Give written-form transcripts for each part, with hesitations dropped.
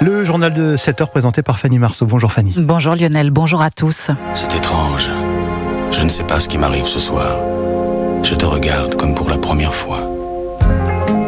Le journal de 7h présenté par Fanny Marceau. Bonjour Fanny. Bonjour Lionel, bonjour à tous. C'est étrange. Je ne sais pas ce qui m'arrive ce soir. Je te regarde comme pour la première fois.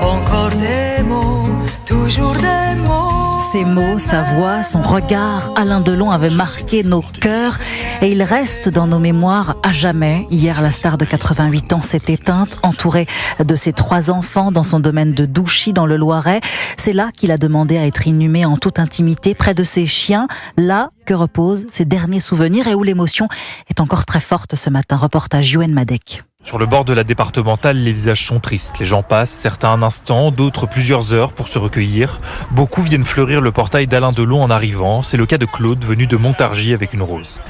Encore des mots, toujours des mots. Ses mots, sa voix, son regard, Alain Delon avait marqué nos cœurs et il reste dans nos mémoires à jamais. Hier, la star de 88 ans s'est éteinte, entourée de ses 3 enfants dans son domaine de Douchy dans le Loiret. C'est là qu'il a demandé à être inhumé en toute intimité, près de ses chiens, là que reposent ses derniers souvenirs et où l'émotion est encore très forte ce matin. Reportage Yoann Madec. Sur le bord de la départementale, les visages sont tristes. Les gens passent, certains un instant, d'autres plusieurs heures pour se recueillir. Beaucoup viennent fleurir le portail d'Alain Delon en arrivant. C'est le cas de Claude, venu de Montargis avec une rose.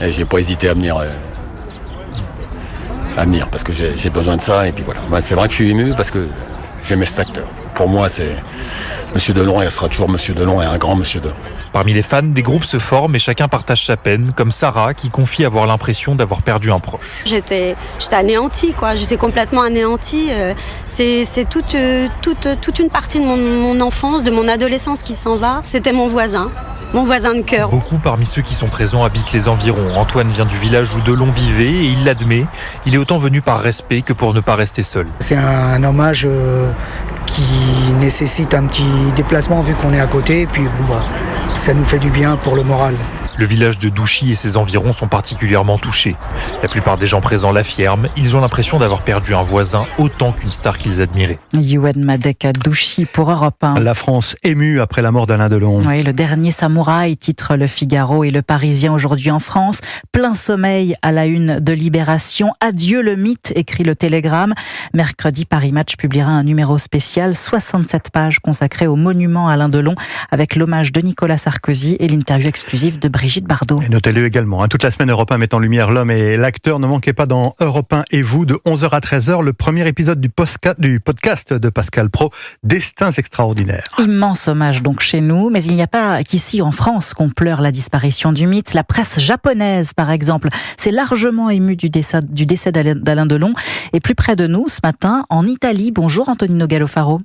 Et j'ai pas hésité à venir parce que j'ai besoin de ça. Et puis voilà. Moi, c'est vrai que je suis ému parce que j'aimais cet acteur. Pour moi, c'est Monsieur Delon et elle sera toujours Monsieur Delon et un grand Monsieur Delon. Parmi les fans, des groupes se forment et chacun partage sa peine, comme Sarah qui confie avoir l'impression d'avoir perdu un proche. J'étais anéantie, quoi. J'étais complètement anéantie. C'est toute une partie de mon enfance, de mon adolescence qui s'en va. C'était mon voisin de cœur. Beaucoup parmi ceux qui sont présents habitent les environs. Antoine vient du village où Delon vivait et il l'admet. Il est autant venu par respect que pour ne pas rester seul. C'est un hommage qui nécessite un petit déplacement vu qu'on est à côté. Et puis ça nous fait du bien pour le moral. Le village de Douchy et ses environs sont particulièrement touchés. La plupart des gens présents l'affirment. Ils ont l'impression d'avoir perdu un voisin autant qu'une star qu'ils admiraient. Yoann Madec à Douchy pour Europe 1. La France émue après la mort d'Alain Delon. Oui, le dernier samouraï, titre Le Figaro et Le Parisien aujourd'hui en France. Plein sommeil à la une de Libération. Adieu le mythe, écrit le Télégramme. Mercredi, Paris Match publiera un numéro spécial, 67 pages consacrées au monument Alain Delon, avec l'hommage de Nicolas Sarkozy et l'interview exclusive de Brigitte Bardot. Et notez-le également, toute la semaine Europe 1 met en lumière l'homme et l'acteur. Ne manquez pas dans Europe 1 et vous, de 11h à 13h, le premier épisode du podcast de Pascal Praud, Destins extraordinaires. Immense hommage donc chez nous, mais il n'y a pas qu'ici en France qu'on pleure la disparition du mythe. La presse japonaise, par exemple, s'est largement émue du décès d'Alain Delon. Et plus près de nous, ce matin, en Italie. Bonjour Antonino Gallofaro.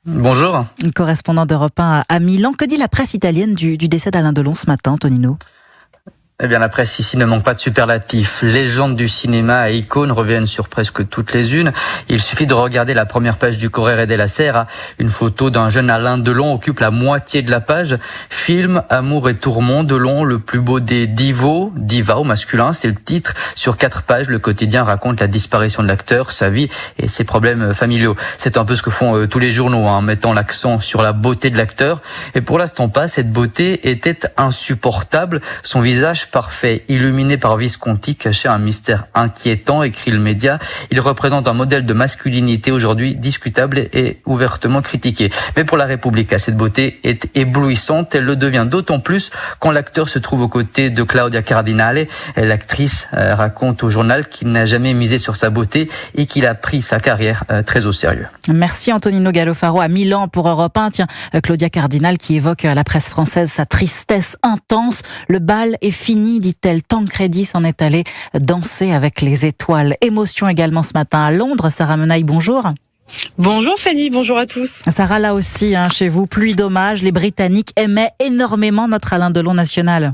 Bonjour. Correspondant d'Europe 1 à Milan. Que dit la presse italienne du décès d'Alain Delon ce matin, Antonino ? Eh bien, la presse ici ne manque pas de superlatifs. Légendes du cinéma et icônes reviennent sur presque toutes les unes. Il suffit de regarder la première page du Corriere della Sera. Une photo d'un jeune Alain Delon occupe la moitié de la page. Film, amour et tourment. Delon, le plus beau des diva au masculin, c'est le titre. Sur 4 pages, le quotidien raconte la disparition de l'acteur, sa vie et ses problèmes familiaux. C'est un peu ce que font tous les journaux, mettant l'accent sur la beauté de l'acteur. Et pour l'instant pas, cette beauté était insupportable. Son visage parfait, illuminé par Visconti, cachait un mystère inquiétant, écrit le média. Il représente un modèle de masculinité aujourd'hui discutable et ouvertement critiqué. Mais pour la Repubblica, cette beauté est éblouissante. Elle le devient d'autant plus quand l'acteur se trouve aux côtés de Claudia Cardinale. L'actrice raconte au journal qu'il n'a jamais misé sur sa beauté et qu'il a pris sa carrière très au sérieux. Merci Antonino Gallofaro à Milan pour Europe 1. Tiens, Claudia Cardinale qui évoque à la presse française sa tristesse intense. Le bal est fini, dit-elle. Tancredi s'en est allé danser avec les étoiles. Émotion également ce matin à Londres. Sarah Menaille, bonjour. Bonjour Fanny, bonjour à tous. Sarah, là aussi, chez vous, pluie d'hommages. Les Britanniques aimaient énormément notre Alain Delon national.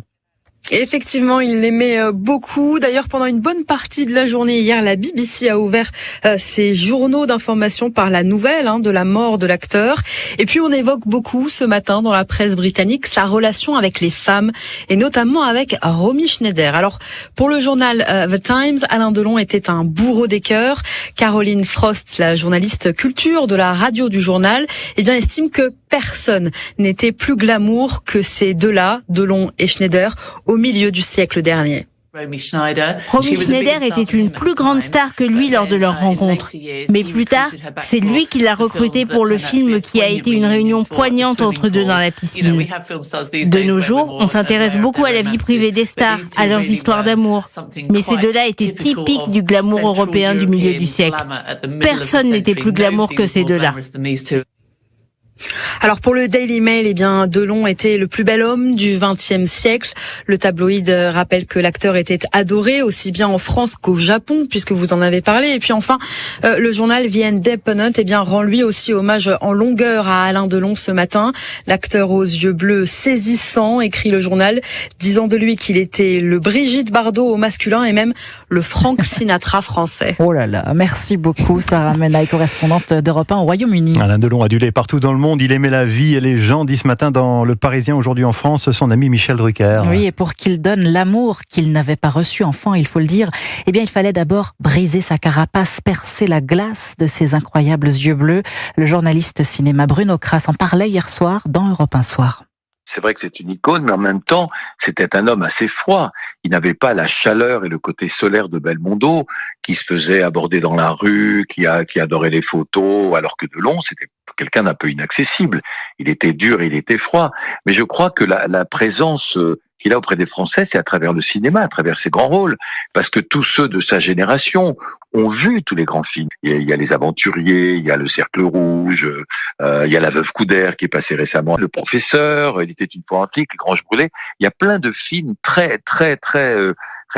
Et effectivement, il l'aimait beaucoup. D'ailleurs, pendant une bonne partie de la journée hier, la BBC a ouvert ses journaux d'information par la nouvelle de la mort de l'acteur. Et puis, on évoque beaucoup ce matin dans la presse britannique sa relation avec les femmes et notamment avec Romy Schneider. Alors, pour le journal The Times, Alain Delon était un bourreau des cœurs. Caroline Frost, la journaliste culture de la radio du journal, estime que personne n'était plus glamour que ces deux-là, Delon et Schneider, au milieu du siècle dernier. Romy Schneider était une plus grande star que lui lors de leur rencontre. Mais plus tard, c'est lui qui l'a recruté pour le film qui a été une réunion poignante entre deux dans la piscine. De nos jours, on s'intéresse beaucoup à la vie privée des stars, à leurs histoires d'amour. Mais ces deux-là étaient typiques du glamour européen du milieu du siècle. Personne n'était plus glamour que ces deux-là. Alors pour le Daily Mail, Delon était le plus bel homme du XXe siècle. Le tabloïd rappelle que l'acteur était adoré aussi bien en France qu'au Japon, puisque vous en avez parlé. Et puis enfin, le journal The Independent rend lui aussi hommage en longueur à Alain Delon ce matin. L'acteur aux yeux bleus saisissants, écrit le journal, disant de lui qu'il était le Brigitte Bardot au masculin et même le Frank Sinatra français. Oh là là, merci beaucoup Sarah Menaille, correspondante d'Europe 1 au Royaume-Uni. Alain Delon adulé partout dans le monde, il aimait la vie et les gens, dit ce matin dans Le Parisien, aujourd'hui en France, son ami Michel Drucker. Oui, et pour qu'il donne l'amour qu'il n'avait pas reçu enfant, il faut le dire, il fallait d'abord briser sa carapace, percer la glace de ses incroyables yeux bleus. Le journaliste cinéma Bruno Kras en parlait hier soir dans Europe 1 Soir. C'est vrai que c'est une icône, mais en même temps, c'était un homme assez froid. Il n'avait pas la chaleur et le côté solaire de Belmondo, qui se faisait aborder dans la rue, qui adorait les photos, alors que Delon, c'était quelqu'un d'un peu inaccessible. Il était dur, il était froid. Mais je crois que la présence qu'il a auprès des Français, c'est à travers le cinéma, à travers ses grands rôles. Parce que tous ceux de sa génération ont vu tous les grands films. Il y a Les Aventuriers, il y a Le Cercle Rouge, il y a La Veuve Coudert qui est passé récemment, Le Professeur, Il était une fois un flic, Les Granges Brûlées. Il y a plein de films très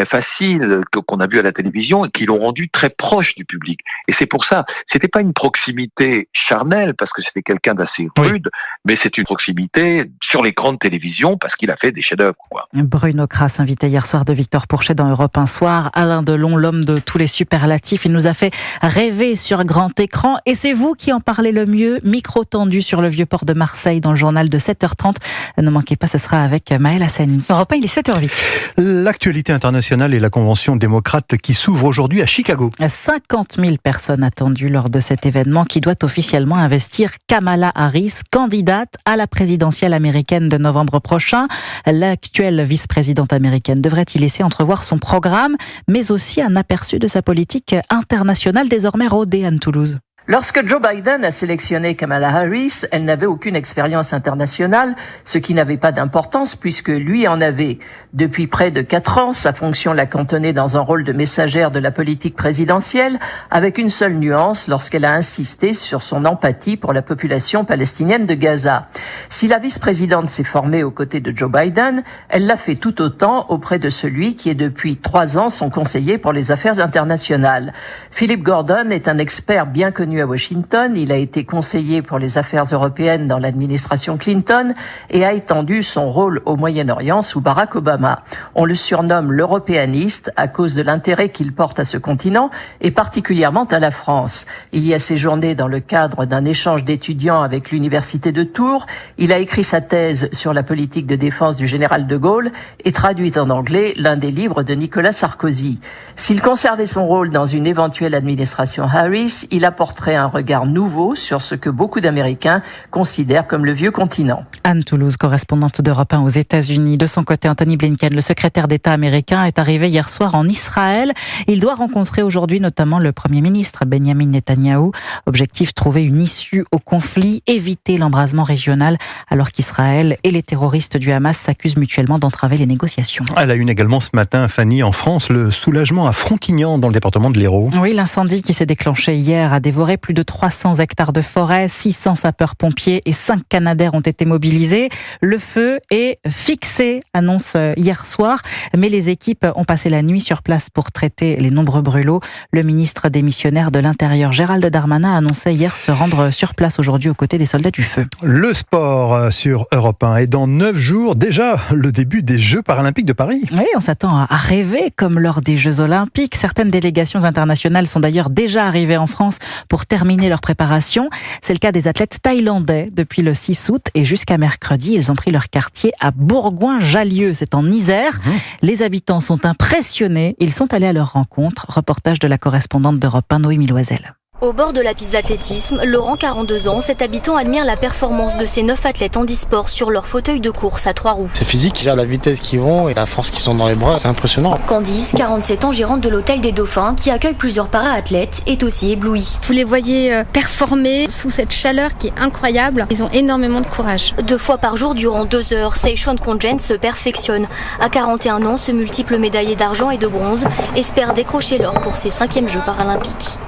faciles qu'on a vus à la télévision et qui l'ont rendu très proche du public. Et c'est pour ça, c'était pas une proximité charnelle parce que c'était quelqu'un d'assez rude, mais c'est une proximité sur l'écran de télévision parce qu'il a fait des chefs-d'œuvre. Bruno Kras, invité hier soir de Victor Pourchet dans Europe 1 Soir. Alain Delon, l'homme de tous les superlatifs, il nous a fait rêver sur grand écran. Et c'est vous qui en parlez le mieux. Micro tendu sur le vieux port de Marseille dans le journal de 7h30. Ne manquez pas, ce sera avec Maël Hassani. Europe 1, il est 7h08. L'actualité internationale et la convention démocrate qui s'ouvre aujourd'hui à Chicago. 50 000 personnes attendues lors de cet événement qui doit officiellement investir Kamala Harris, candidate à la présidentielle américaine de novembre prochain. L'actuelle vice-présidente américaine devrait y laisser entrevoir son programme, mais aussi un aperçu de sa politique internationale désormais rodée, Anne Toulouse. Lorsque Joe Biden a sélectionné Kamala Harris, elle n'avait aucune expérience internationale, ce qui n'avait pas d'importance puisque lui en avait. Depuis près de 4 ans, sa fonction l'a cantonnée dans un rôle de messagère de la politique présidentielle, avec une seule nuance lorsqu'elle a insisté sur son empathie pour la population palestinienne de Gaza. Si la vice-présidente s'est formée aux côtés de Joe Biden, elle l'a fait tout autant auprès de celui qui est depuis 3 ans son conseiller pour les affaires internationales. Philip Gordon est un expert bien connu à Washington. Il a été conseiller pour les affaires européennes dans l'administration Clinton et a étendu son rôle au Moyen-Orient sous Barack Obama. On le surnomme l'européaniste à cause de l'intérêt qu'il porte à ce continent et particulièrement à la France. Il y a séjourné dans le cadre d'un échange d'étudiants avec l'université de Tours. Il a écrit sa thèse sur la politique de défense du général de Gaulle et traduit en anglais l'un des livres de Nicolas Sarkozy. S'il conservait son rôle dans une éventuelle administration Harris, il apporterait un regard nouveau sur ce que beaucoup d'Américains considèrent comme le vieux continent. Anne Toulouse, correspondante d'Europe 1 aux États-Unis. De son côté, Anthony Blinken, le secrétaire d'État américain, est arrivé hier soir en Israël. Il doit rencontrer aujourd'hui notamment le Premier ministre Benjamin Netanyahou. Objectif, trouver une issue au conflit, éviter l'embrasement régional, alors qu'Israël et les terroristes du Hamas s'accusent mutuellement d'entraver les négociations. À la une également ce matin, Fanny, en France, le soulagement à Frontignan dans le département de l'Hérault. Oui, l'incendie qui s'est déclenché hier a dévoré plus de 300 hectares de forêt, 600 sapeurs-pompiers et 5 Canadair ont été mobilisés. Le feu est fixé, annonce hier soir, mais les équipes ont passé la nuit sur place pour traiter les nombreux brûlots. Le ministre démissionnaire de l'Intérieur, Gérald Darmanin, annonçait hier se rendre sur place aujourd'hui aux côtés des soldats du feu. Le sport sur Europe 1 et dans 9 jours, déjà le début des Jeux paralympiques de Paris. Oui, on s'attend à rêver comme lors des Jeux olympiques. Certaines délégations internationales sont d'ailleurs déjà arrivées en France pour terminer leur préparation. C'est le cas des athlètes thaïlandais. Depuis le 6 août et jusqu'à mercredi, ils ont pris leur quartier à Bourgoin-Jallieu, c'est en Isère. Les habitants sont impressionnés. Ils sont allés à leur rencontre. Reportage de la correspondante d'Europe 1, Noémie Loisel. Au bord de la piste d'athlétisme, Laurent, 42 ans, cet habitant admire la performance de ces 9 athlètes handisport sur leur fauteuil de course à 3 roues. C'est physique, la vitesse qu'ils vont et la force qu'ils ont dans les bras, c'est impressionnant. Candice, 47 ans, gérante de l'hôtel des Dauphins, qui accueille plusieurs para-athlètes, est aussi éblouie. Vous les voyez performer sous cette chaleur qui est incroyable. Ils ont énormément de courage. 2 fois par jour durant 2 heures, Seishon Kongen se perfectionne. À 41 ans, ce multiple médaillé d'argent et de bronze espère décrocher l'or pour ses 5e Jeux paralympiques.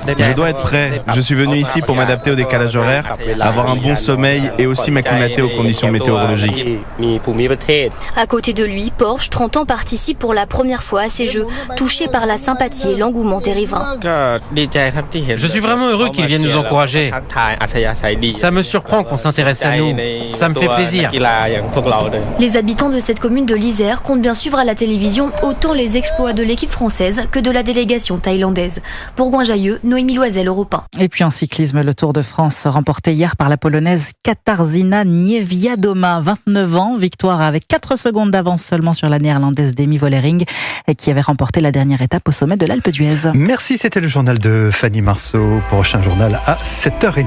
Je dois être prêt. Je suis venu ici pour m'adapter au décalage horaire, avoir un bon sommeil et aussi m'acclimater aux conditions météorologiques. À côté de lui, Porsche, 30 ans, participe pour la première fois à ces Jeux, touché par la sympathie et l'engouement des riverains. Je suis vraiment heureux qu'ils viennent nous encourager. Ça me surprend qu'on s'intéresse à nous. Ça me fait plaisir. Les habitants de cette commune de l'Isère comptent bien suivre à la télévision autant les exploits de l'équipe française que de la délégation thaïlandaise. Pour Bourgoin-Jallieu, Noémie Loisel, Europe 1. Et puis en cyclisme, le Tour de France remporté hier par la Polonaise Katarzyna Niewiadoma, 29 ans, victoire avec 4 secondes d'avance seulement sur la Néerlandaise Demi Vollering qui avait remporté la dernière étape au sommet de l'Alpe d'Huez. Merci, c'était le journal de Fanny Marceau. Prochain journal à 7h30.